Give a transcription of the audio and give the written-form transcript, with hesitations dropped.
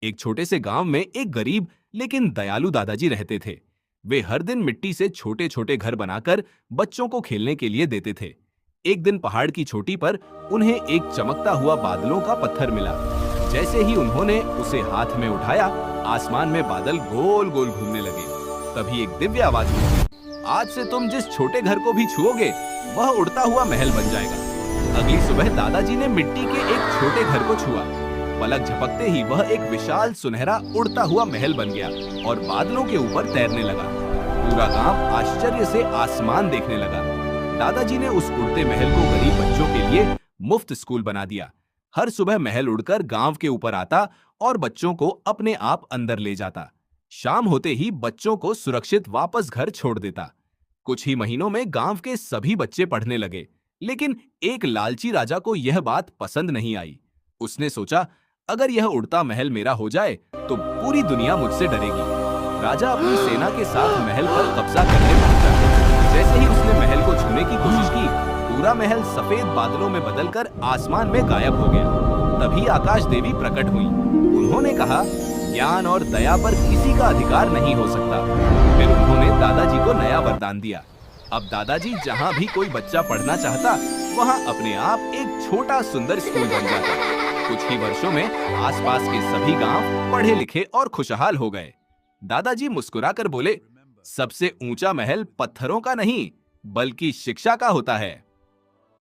एक छोटे से गांव में एक गरीब लेकिन दयालु दादाजी रहते थे। वे हर दिन मिट्टी से छोटे छोटे घर बनाकर बच्चों को खेलने के लिए देते थे। एक दिन पहाड़ की चोटी पर उन्हें एक चमकता हुआ बादलों का पत्थर मिला। जैसे ही उन्होंने उसे हाथ में उठाया, आसमान में बादल गोल गोल घूमने लगे। तभी एक दिव्य आवाज हुई, आज से तुम जिस छोटे घर को भी छुओगे वह उड़ता हुआ महल बन जाएगा। अगली सुबह दादाजी ने मिट्टी के एक छोटे घर को छुआ। पलक झपकते ही वह एक विशाल सुनहरा उड़ता हुआ महल बन गया और बादलों के ऊपर तैरने लगा। पूरा गांव आश्चर्य से आसमान देखने लगा। दादाजी ने उस उड़ते महल को गरीब बच्चों के लिए मुफ्त स्कूल बना दिया। हर सुबह महल उड़कर गांव के ऊपर आता और बच्चों को अपने आप अंदर ले जाता। शाम होते ही बच्चों को सुरक्षित वापस घर छोड़ देता। कुछ ही महीनों में गांव के सभी बच्चे पढ़ने लगे, लेकिन एक लालची राजा को यह बात पसंद नहीं आई। उसने सोचा, अगर यह उड़ता महल मेरा हो जाए तो पूरी दुनिया मुझसे डरेगी। राजा अपनी सेना के साथ महल पर कब्जा करने पहुंचा। जैसे ही उसने महल को छूने की कोशिश की, पूरा महल सफेद बादलों में बदलकर आसमान में गायब हो गया। तभी आकाश देवी प्रकट हुई। उन्होंने कहा, ज्ञान और दया पर किसी का अधिकार नहीं हो सकता। फिर उन्होंने दादाजी को नया वरदान दिया। अब दादाजी जहाँ भी कोई बच्चा पढ़ना चाहता, वहाँ अपने आप एक छोटा सुंदर स्कूल बन जाता। कुछ ही वर्षों में आसपास के सभी गांव पढ़े लिखे और खुशहाल हो गए। दादाजी मुस्कुराकर बोले, सबसे ऊंचा महल पत्थरों का नहीं बल्कि शिक्षा का होता है।